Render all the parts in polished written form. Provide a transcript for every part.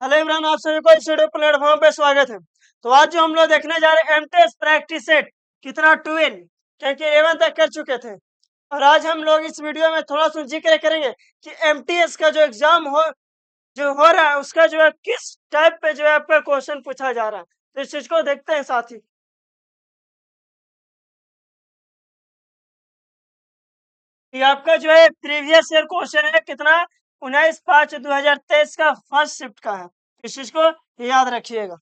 Hello Imran, आप सभी को इस वीडियो प्लेटफॉर्म पे स्वागत है। तो आज जो हम लोग देखने जा रहे हैं एमटीएस प्रैक्टिस सेट कितना 12, क्योंकि 11 तक कर चुके थे। और आज हम लोग इस वीडियो में थोड़ा सा जिक्र करेंगे कि एमटीएस का जो एग्जाम हो रहा है उसका जो है किस टाइप पे जो है आपका क्वेश्चन पूछा जा रहा है। तो इस चीज को देखते हैं साथ ही। ये आपका जो है प्रीवियस ईयर क्वेश्चन है कितना 19/5/2023 का फर्स्ट शिफ्ट का है। इस चीज को याद रखिएगा।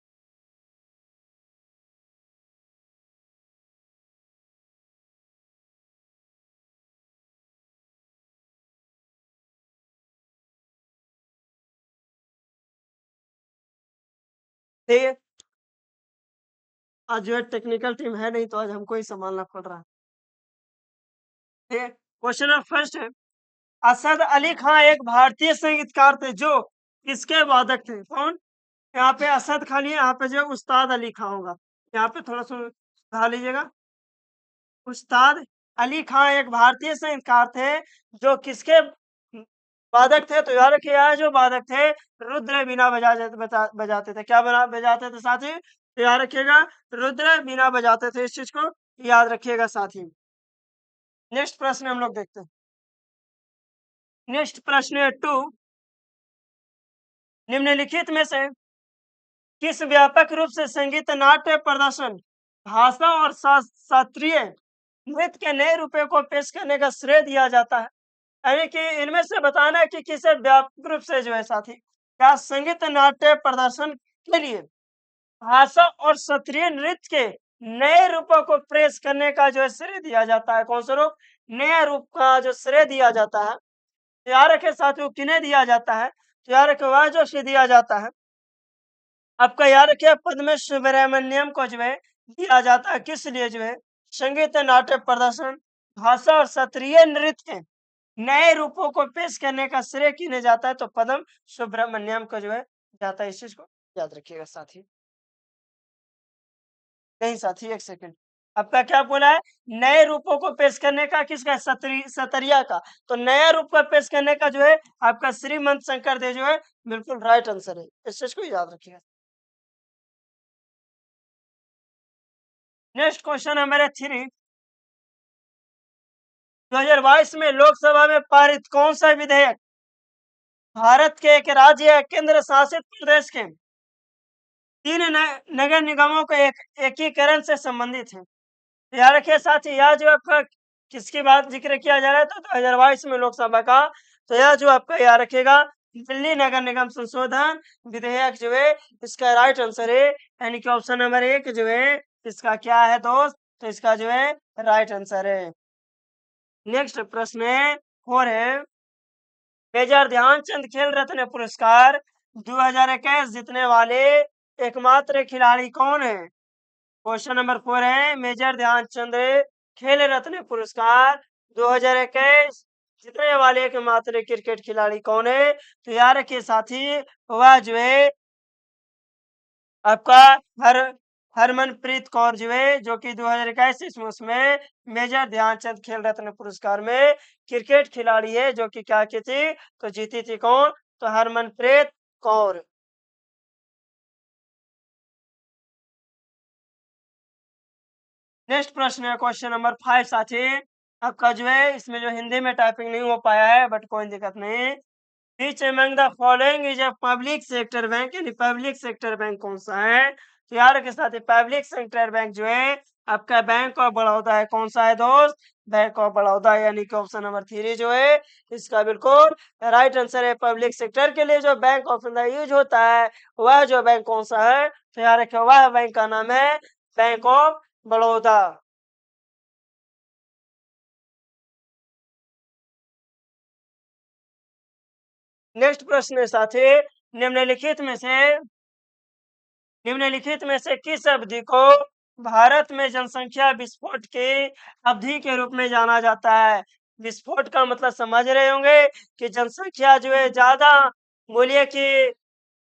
ठीक है, आज जो है टेक्निकल टीम है नहीं तो आज हमको ही संभालना पड़ रहा है। ठीक है, क्वेश्चन नंबर फर्स्ट है, असद अली खान एक भारतीय संगीतकार थे जो किसके वादक थे? कौन? यहाँ पे असद खान नहीं है, यहाँ पे जो है उस्ताद अली खान होगा। यहाँ पे थोड़ा सा सुधार लीजिएगा। उस्ताद अली खान एक भारतीय संगीतकार थे जो किसके वादक थे? तो याद रखिए, यहाँ जो वादक थे रुद्र बीना बजाते थे। क्या बजाते थे साथी? तो याद रखिएगा, रुद्र बीना बजाते थे। इस चीज को याद रखिएगा साथी। नेक्स्ट प्रश्न हम लोग देखते हैं। नेक्स्ट प्रश्न है 2, निम्नलिखित में से किस व्यापक रूप से संगीत नाट्य प्रदर्शन भाषा और शास्त्रीय नृत्य के नए रूपों को पेश करने का श्रेय दिया जाता है? यानी कि इनमें से बताना है कि किसे व्यापक रूप से जो है साथी, क्या संगीत नाट्य प्रदर्शन के लिए भाषा और शास्त्रीय नृत्य के नए रूपों को पेश करने का जो है श्रेय दिया जाता है? कौन सा रूप? नया रूप का जो श्रेय दिया जाता है, तो याद रखे साथियों, किन्हें दिया जाता है? तो याद रखे वह जो श्रेय दिया जाता है आपका, याद रखिए, पद्म सुब्रमण्यम को जो है दिया जाता है। किस लिए? जो है संगीत नाट्य प्रदर्शन भाषा और शास्त्रीय नृत्य के नए रूपों को पेश करने का श्रेय किन्हें जाता है? तो पद्म सुब्रमण्यम को जो है जाता है। इस चीज को याद रखिएगा साथी। नहीं साथी, एक सेकंड, आपका क्या बोला है? नए रूपों को पेश करने का किसका? सतरिया का। तो नया रूप का पेश करने का जो है आपका श्रीमंत शंकर देव जो है बिल्कुल राइट आंसर है। इस चीज को याद रखिएगा। नेक्स्ट क्वेश्चन है मेरे 3, 2022 में लोकसभा में पारित कौन सा विधेयक भारत के एक राज्य या केंद्र शासित प्रदेश के 3 नगर निगमों के एक एकीकरण से संबंधित है? तो याद रखिए साथ ही, यह जो आपका किसकी बात जिक्र किया जा रहा है? तो 2022 में लोकसभा का, तो यह जो आपका याद रखिएगा दिल्ली नगर निगम संशोधन विधेयक जो है इसका राइट आंसर है। यानी कि ऑप्शन नंबर 1 जो है इसका क्या है दोस्त? तो इसका जो है राइट आंसर है। नेक्स्ट प्रश्न है 4 है, मेजर ध्यानचंद खेल रत्न पुरस्कार 2021 जीतने वाले एकमात्र खिलाड़ी कौन है? क्वेश्चन नंबर 4 है, मेजर ध्यानचंद खेल रत्न पुरस्कार 2021 जीतने वाले एकमात्र क्रिकेट खिलाड़ी कौन है? तो याद रखिए साथी, वह जो है आपका हर हरमनप्रीत कौर जो है, जो कि 2021 ईस्वी में मेजर ध्यानचंद खेल रत्न पुरस्कार में क्रिकेट खिलाड़ी है, जो कि क्या की थी? तो जीती थी। कौन? तो हरमनप्रीत कौर। नेक्स्ट प्रश्न है क्वेश्चन नंबर 5 साथी, आपका जो है इसमें जो हिंदी में टाइपिंग नहीं हो पाया है, बट कोई दिक्कत नहीं। Which among the following is a public sector bank? यानी पब्लिक सेक्टर बैंक कौन सा है? तो यार के साथ पब्लिक सेक्टर बैंक जो है आपका बैंक ऑफ बड़ौदा है। कौन सा है दोस्त? Bank of Baroda. यानी कि ऑप्शन नंबर 3 जो है इसका बिल्कुल राइट आंसर है। पब्लिक सेक्टर के लिए जो बैंक ऑफ इंडिया यूज होता है वह जो बैंक कौन सा है? तो यार रखे वह बैंक का नाम है बैंक ऑफ बड़ौदा। नेक्स्ट प्रश्न है साथी, निम्नलिखित में से निम्नलिखित में से किस अवधि को भारत में जनसंख्या विस्फोट की अवधि के रूप में जाना जाता है? विस्फोट का मतलब समझ रहे होंगे कि जनसंख्या जो है ज्यादा बोलिए कि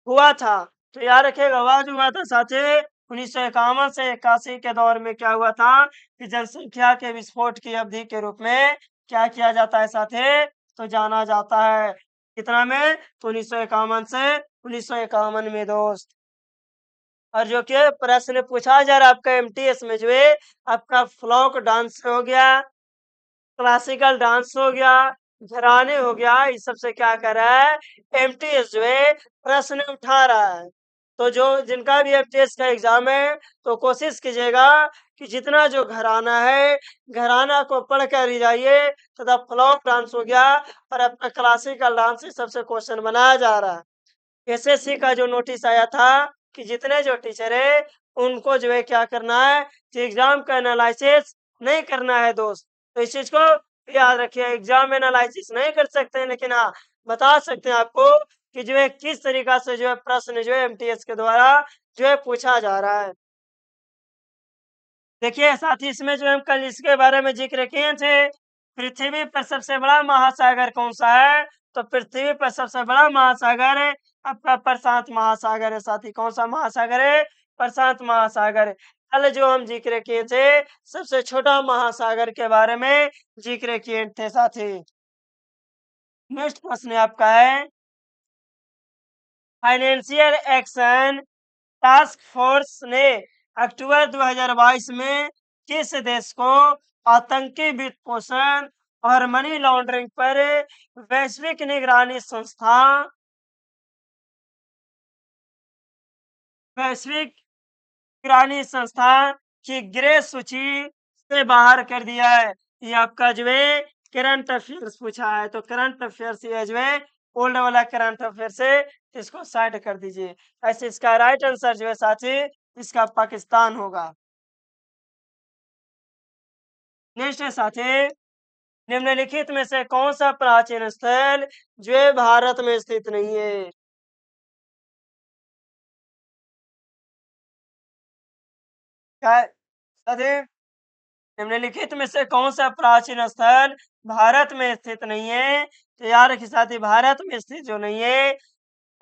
हुआ था। तो याद रखिएगा वह जो हुआ था साथी 1951 से 81 के दौर में क्या हुआ था कि जनसंख्या के विस्फोट की अवधि के रूप में क्या किया जाता है साथी? तो जाना जाता है। कितना में? तो 1951 से 1951 में दोस्त। और जो कि प्रश्न पूछा जा रहा है आपका एमटीएस में जो है आपका फ्लोक डांस हो गया, क्लासिकल डांस हो गया, घराने हो गया, इस सब से क्या कर रहा है एमटीएस जो है प्रश्न उठा रहा है। तो जो जिनका भी एमटीएस का एग्जाम है तो कोशिश कीजिएगा कि जितना जो घराना है घराना को पढ़ कर ही जाइए तथा फ्लोक डांस हो गया और आपका क्लासिकल डांस इस सबसे क्वेश्चन बनाया जा रहा है। एसएससी का जो नोटिस आया था कि जितने जो टीचर है उनको जो है क्या करना है कि एग्जाम का एनालिसिस नहीं करना है दोस्त। तो इस चीज को याद रखिए, एग्जाम एनालिसिस नहीं कर सकते हैं लेकिन हाँ बता सकते हैं आपको कि जो है किस तरीका से जो है प्रश्न जो है एमटीएस के द्वारा जो है पूछा जा रहा है। देखिए साथ ही इसमें जो हम कल इसके बारे में जिक्र किए थे, पृथ्वी पर सबसे बड़ा महासागर कौन सा है? तो पृथ्वी पर सबसे बड़ा महासागर है आपका प्रशांत महासागर है साथी। कौन सा महासागर है? प्रशांत महासागर। कल जो हम जिक्र किए थे सबसे छोटा महासागर के बारे में जिक्र किए थे साथी। नेक्स्ट प्रश्न आपका है फाइनेंशियल एक्शन टास्क फोर्स ने अक्टूबर 2022 में किस देश को आतंकी वित्त पोषण और मनी लॉन्ड्रिंग पर वैश्विक निगरानी संस्था वैश्विक निगरानी संस्था की ग्रे सूची से बाहर कर दिया है? ये आपका जो है करंट अफेयर्स पूछा है। तो करंट अफेयर्स ये जो है ओल्ड वाला करंट अफेयर्स है, इसको साइड कर दीजिए। ऐसे इसका राइट आंसर जो है साथी इसका पाकिस्तान होगा। नेक्स्ट है साथी निम्नलिखित में से कौन सा प्राचीन स्थल जो है भारत में स्थित नहीं है? क्या है साथी? निम्नलिखित में से कौन सा प्राचीन स्थल भारत में स्थित नहीं है? तो याद रखिए साथी भारत में स्थित जो नहीं है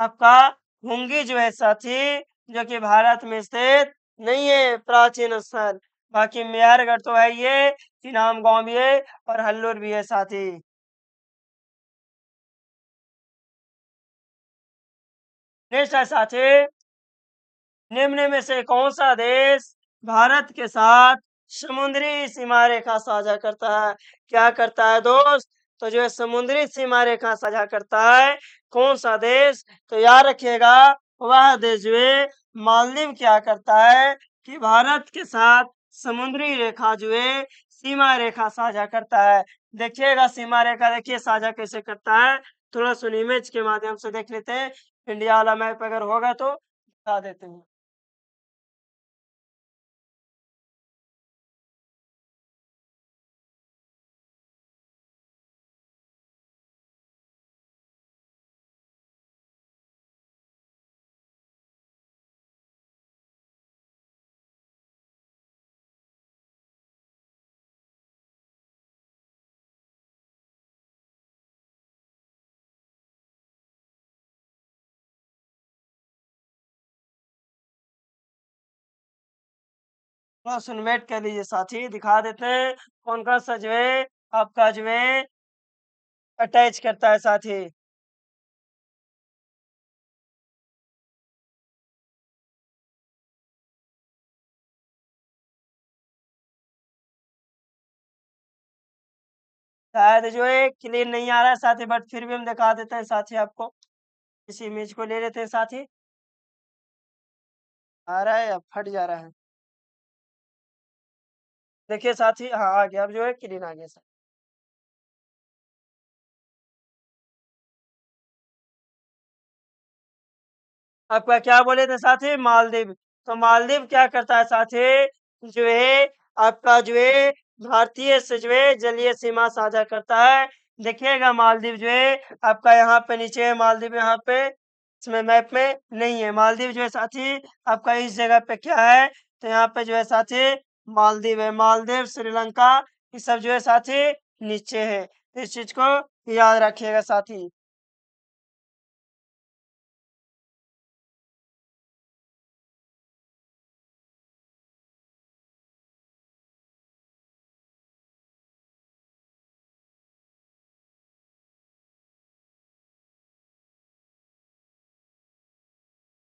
आपका हुंगी जो है साथी जो कि भारत में स्थित नहीं है प्राचीन स्थल। बाकी मेहरगढ़ तो है ये, इनाम गांव भी है और हल्लूर भी है साथी। नेक्स्ट है साथी निम्न में से कौन सा देश भारत के साथ समुद्री सीमा रेखा साझा करता है? क्या करता है दोस्त? तो जो है समुद्री सीमा रेखा साझा करता है। कौन सा देश? तो याद रखिएगा वह देश जो है मालदीव क्या करता है कि भारत के साथ समुद्री रेखा जो है सीमा रेखा साझा करता है। देखिएगा सीमा रेखा देखिए साझा कैसे करता है, थोड़ा सुन इमेज के माध्यम से देख लेते हैं। इंडिया वाला मैप अगर होगा तो बता देते हैं। थोड़ा सुन वेट कर लीजिए साथी, दिखा देते हैं कौन कौन सा जो है आपका जो है अटैच करता है साथी। शायद जो है क्लियर नहीं आ रहा है साथी, बट फिर भी हम दिखा देते हैं साथी आपको। इस इमेज को ले लेते हैं साथी। आ रहा है या फट जा रहा है? देखिए साथी, हाँ आ गया, अब जो है क्लीन आ गया। आपका क्या बोले थे साथी? मालदीव। तो मालदीव क्या करता है साथी जो है आपका जो है भारतीय से जो है जलीय सीमा साझा करता है। देखिएगा मालदीव जो है आपका यहाँ पे नीचे है, मालदीव यहाँ पे इसमें मैप में नहीं है। मालदीव जो है साथी आपका इस जगह पे क्या है तो यहाँ पे जो है साथी मालदीव है। मालदीव श्रीलंका ये सब जो है साथी नीचे है। इस चीज को याद रखिएगा साथी।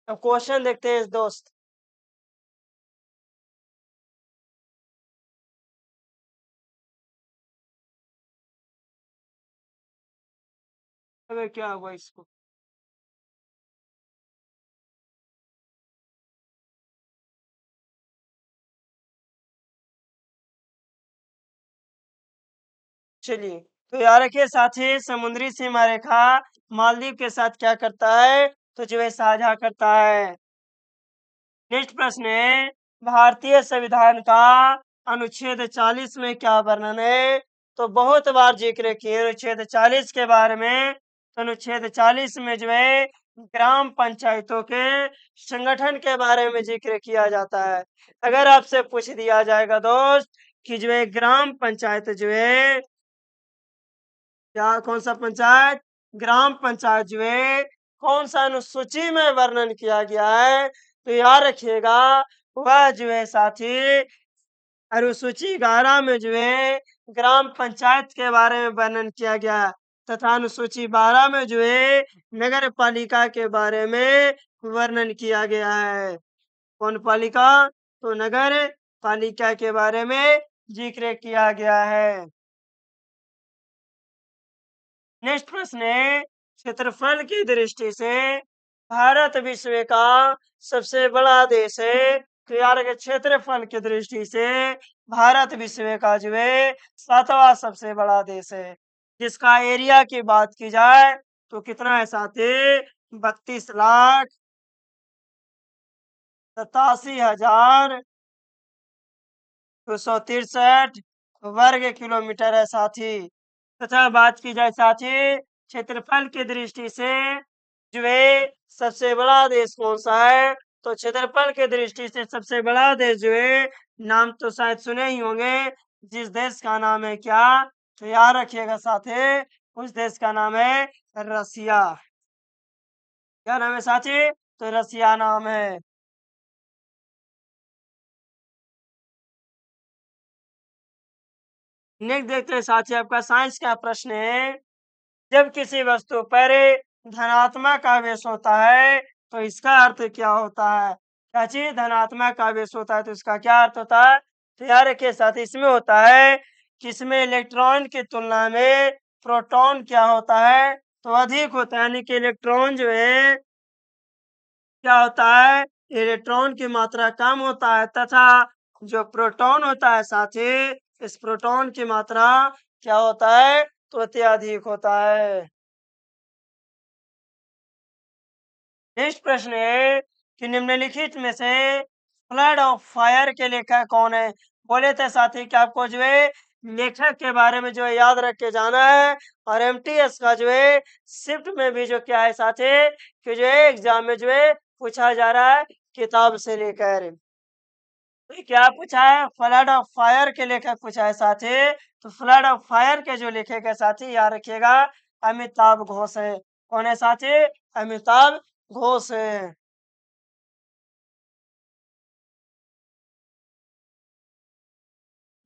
अब क्वेश्चन देखते हैं दोस्त। अबे क्या हुआ इसको? चलिए, तो यार रखिए साथी, समुद्री सीमा रेखा मालदीव के साथ क्या करता है? तो जो है साझा करता है। नेक्स्ट प्रश्न है, भारतीय संविधान का अनुच्छेद 40 में क्या वर्णन है? तो बहुत बार जिक्र किए अनुच्छेद 40 के बारे में। तो अनुच्छेद 40 में जो है ग्राम पंचायतों के संगठन के बारे में जिक्र किया जाता है। अगर आपसे पूछ दिया जाएगा दोस्त कि जो है ग्राम पंचायत जो है, क्या कौन सा पंचायत? ग्राम पंचायत जो है कौन सा अनुसूची में वर्णन किया गया है? तो याद रखिएगा, वह जो है साथी अनुसूची 11 में जो है ग्राम पंचायत के बारे में वर्णन किया गया है, तथा अनुसूची 12 में जो है नगर पालिका के बारे में वर्णन किया गया है। कौन पालिका? तो नगर पालिका के बारे में जिक्र किया गया है। नेक्स्ट प्रश्न है, क्षेत्रफल की दृष्टि से भारत विश्व का सबसे बड़ा देश है। तो यार के क्षेत्रफल की दृष्टि से भारत विश्व का जो है 7वां सबसे बड़ा देश है। जिसका एरिया की बात की जाए तो कितना है साथी? 32,87,263 वर्ग किलोमीटर है साथी। तथा बात की जाए साथी क्षेत्रफल की दृष्टि से जो है सबसे बड़ा देश कौन सा है? तो क्षेत्रफल की दृष्टि से सबसे बड़ा देश जो है, नाम तो शायद सुने ही होंगे, जिस देश का नाम है क्या? तो याद रखिएगा साथी, उस देश का नाम है रसिया। क्या नाम है साथी? तो रसिया नाम है। नेक्स्ट देखते हैं साथी, आपका साइंस का प्रश्न है, जब किसी वस्तु पर धनात्मक आवेश होता है तो इसका अर्थ क्या होता है? क्या चीज धनात्मक आवेश होता है तो इसका क्या अर्थ होता है? तो यार के साथ इसमें होता है कि इसमें इलेक्ट्रॉन की तुलना में प्रोटॉन क्या होता है? तो अधिक होता है, यानी कि इलेक्ट्रॉन जो है क्या होता है? इलेक्ट्रॉन की मात्रा कम होता है, तथा जो प्रोटॉन होता है साथी, इस प्रोटॉन की मात्रा क्या होता है? तो अत्यधिक होता है। नेक्स्ट प्रश्न है कि निम्नलिखित में से फ्लड ऑफ फायर के लेखक कौन है? बोले थे साथी कि आपको जो है लेखक के बारे में जो है याद रख के जाना है। और एमटीएस का जो है शिफ्ट में भी जो क्या है साथी कि जो है एग्जाम में जो है पूछा जा रहा है किताब से लेकर। तो क्या पूछा है? फ्लड ऑफ फायर के लेखक पूछा है साथी। तो फ्लड ऑफ फायर के जो लेखक है साथी याद रखिएगा, अमिताभ घोष है। कौन है साथी? अमिताभ घोष है।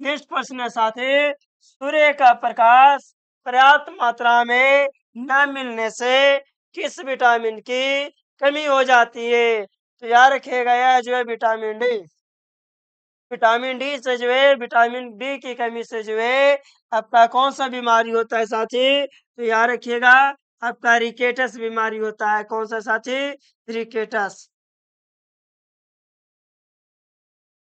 नेक्स्ट प्रश्न है साथी, सूर्य का प्रकाश पर्याप्त मात्रा में न मिलने से किस विटामिन की कमी हो जाती है? तो याद रखिएगा, यह जो है विटामिन डी। विटामिन डी से जो है विटामिन डी की कमी से जो है आपका कौन सा बीमारी होता है साथी? तो याद रखिएगा, आपका रिकेटस बीमारी होता है। कौन सा साथी? रिकेटस।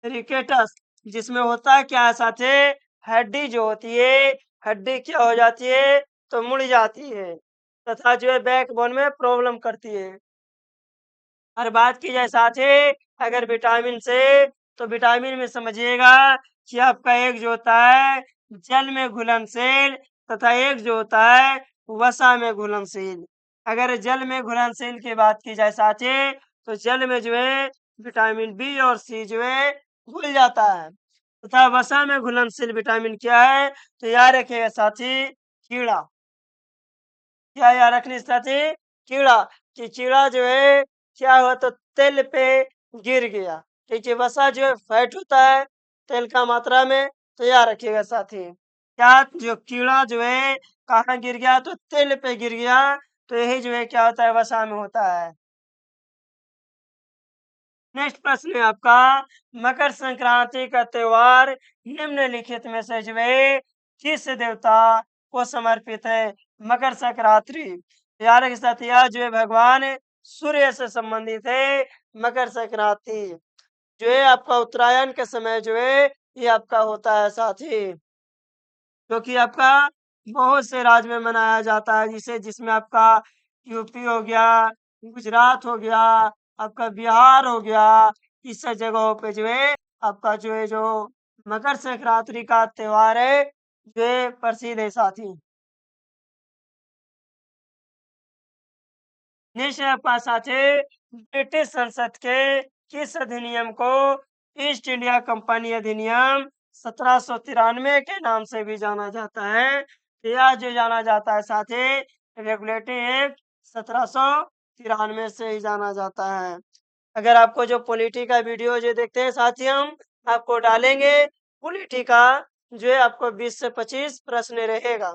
रिकेटस जिसमें होता है क्या है साथी? हड्डी जो होती है, हड्डी क्या हो जाती है? तो मुड़ जाती है, तथा जो है बैकबोन में प्रॉब्लम करती है। और बात की जाए साथी अगर विटामिन से, तो विटामिन में समझिएगा कि आपका एक जो होता है जल में घुलनशील, तथा एक जो होता है वसा में घुलनशील। अगर जल में घुलनशील की बात की जाए साथी, तो जल में जो है विटामिन बी और सी जो है घुल जाता है, तथा वसा में घुलनशील विटामिन क्या है? तो याद रखिएगा साथी, कीड़ा। क्या याद रखनी साथी? कीड़ा। कि कीड़ा जो है क्या हुआ? तो तेल पे गिर गया। ठीक है, वसा जो है फैट होता है तेल का मात्रा में। तो याद रखिएगा साथी, क्या जो कीड़ा जो है कहाँ गिर गया? तो तेल पे गिर गया। तो यही जो है क्या होता है? वसा में होता है। नेक्स्ट प्रश्न है आपका, मकर संक्रांति का त्योहार निम्नलिखित में से जो है किस देवता को समर्पित है? मकर संक्रांति यार के साथ यह जो है भगवान सूर्य से संबंधित है। मकर संक्रांति जो है आपका उत्तरायण के समय जो है ये आपका होता है साथी, जो कि आपका बहुत से राज्य में मनाया जाता है, जिसे जिसमें आपका यूपी हो गया, गुजरात हो गया, आपका बिहार हो गया, इस सब जगहों पे जो है आपका जो है जो मकर संक्रांति का त्योहार है जो है प्रसिद्ध है साथी। नेक्स्ट है आपका साथी, ब्रिटिश संसद के किस अधिनियम को ईस्ट इंडिया कंपनी अधिनियम 1793 के नाम से भी जाना जाता है? यह जो जाना जाता है साथी रेगुलेटरी एक्ट 1793 से ही जाना जाता है। अगर आपको जो पॉलिटी का वीडियो जो देखते हैं साथी हम आपको डालेंगे, पॉलिटी का जो है आपको 20 से 25 प्रश्न रहेगा,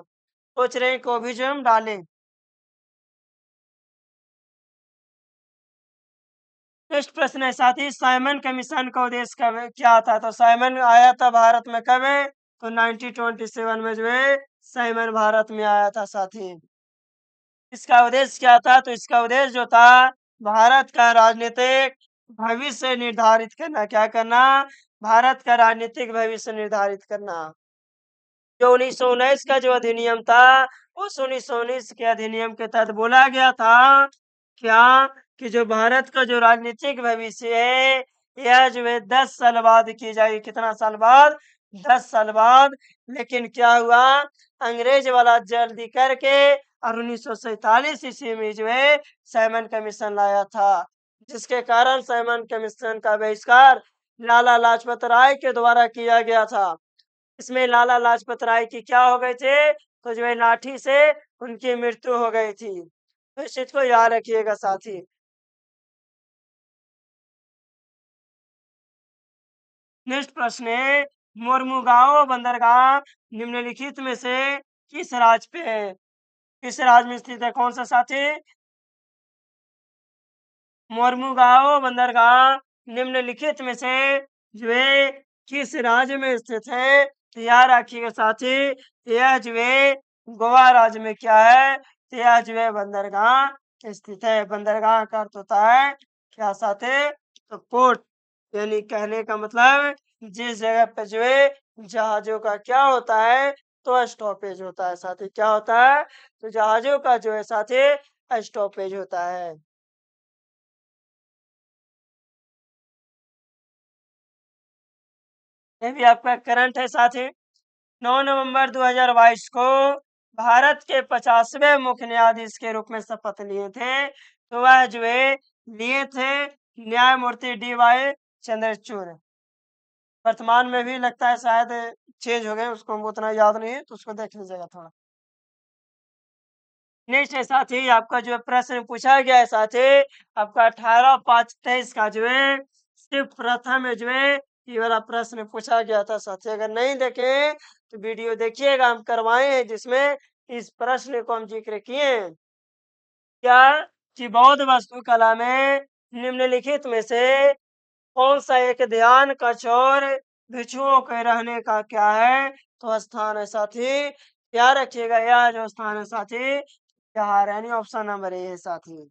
सोच रहे हैं कि वो भी जो हम डालें। नेक्स्ट प्रश्न है साथी, साइमन कमीशन का उद्देश्य कब क्या था? तो साइमन आया था भारत में कब है? तो 1927 में जो है साइमन भारत में आया था साथी। इसका उद्देश्य क्या था? तो इसका उद्देश्य जो था भारत का राजनीतिक भविष्य निर्धारित करना। क्या करना? भारत का राजनीतिक भविष्य निर्धारित करना। जो 1919 का जो अधिनियम था उस 1919 के अधिनियम के तहत बोला गया था क्या कि जो भारत का जो राजनीतिक भविष्य है यह जो है 10 साल बाद की जाएगी। कितना साल बाद? 10 साल बाद। लेकिन क्या हुआ, अंग्रेज वाला जल्दी करके और 1947 ईस्वी में जो है साइमन कमीशन लाया था, जिसके कारण साइमन कमीशन का बहिष्कार लाला लाजपत राय के द्वारा किया गया था। इसमें लाला लाजपत राय की क्या हो गए थे? तो जो है लाठी से उनकी मृत्यु हो गई थी। तो इस चीज को याद रखिएगा साथी। नेक्स्ट प्रश्न है, मोरमुगांव बंदरगाह निम्नलिखित में से किस राज्य पे है? किस राज्य में स्थित है? कौन सा साथी? मोरमुगांव बंदरगाह निम्नलिखित में से जो है किस राज्य में स्थित है? तो याद रखिएगा साथी, यह जो है गोवा राज्य में क्या है? तो यह जो है बंदरगाह स्थित है। बंदरगाह का अर्थ होता है क्या साथी? तो पोर्ट, यानी कहने का मतलब जिस जगह पे जो है जहाजों का क्या होता है? तो स्टॉपेज होता है साथी। क्या होता है? तो जहाजों का जो है साथी स्टॉपेज होता है। ये भी आपका करंट है साथी। 9 नवंबर 2022 को भारत के 50वें मुख्य न्यायाधीश के रूप में शपथ लिए थे। तो वह जो है लिए थे न्यायमूर्ति DY चंद्रचूड़। वर्तमान में भी लगता है शायद चेंज हो गए, उसको हमको उतना याद नहीं है, तो उसको देख लीजिएगा थोड़ा। नेक्स्ट है साथी आपका जो प्रश्न पूछा गया है साथी आपका 18/5/23 का जो है सिर्फ प्रथम में जो है ये वाला प्रश्न पूछा गया था साथी। अगर नहीं देखे तो वीडियो देखिएगा, हम करवाए हैं जिसमें इस प्रश्न को हम जिक्र किए हैं। क्या कि बौद्ध वास्तुकला में निम्नलिखित में से कौन सा एक ध्यान कक्ष और भिक्षुओं के रहने का क्या है? तो स्थान है साथी। याद रखिएगा यह जो स्थान है साथी यहाँ यानी ऑप्शन नंबर ए है साथी।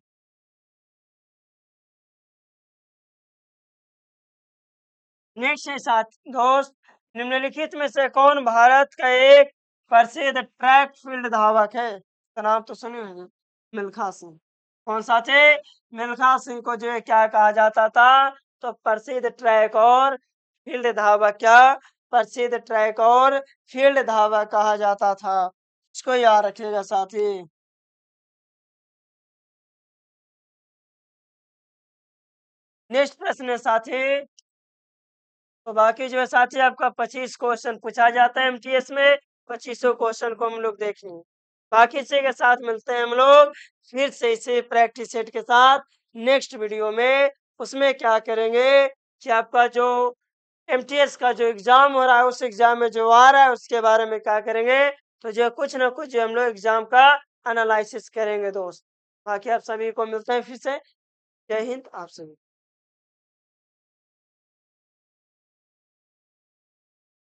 नेक्स्ट है साथ दोस्त, निम्नलिखित में से कौन भारत का एक प्रसिद्ध ट्रैक फील्ड धावक है? इसका नाम तो सुने होंगे, मिल्खा सिंह। कौन सा थे? मिल्खा सिंह को जो है क्या कहा जाता था? तो प्रसिद्ध ट्रैक और फील्ड धावक। क्या? प्रसिद्ध ट्रैक और फील्ड धावक कहा जाता था। इसको याद रखिएगा साथी। नेक्स्ट प्रश्न है साथी, तो बाकी जो है साथी आपका 25 क्वेश्चन पूछा जाता है MTS में, 2500 क्वेश्चन को हम लोग देखेंगे। बाकी से के साथ मिलते हैं हम लोग फिर से इसे प्रैक्टिस सेट के साथ नेक्स्ट वीडियो में। उसमें क्या करेंगे कि आपका जो MTS का जो एग्जाम हो रहा है उस एग्जाम में जो आ रहा है उसके बारे में क्या करेंगे, तो जो कुछ ना कुछ जो हम लोग एग्जाम का एनालिसिस करेंगे दोस्त। बाकी आप सभी को मिलते हैं फिर से। जय हिंद आप सभी।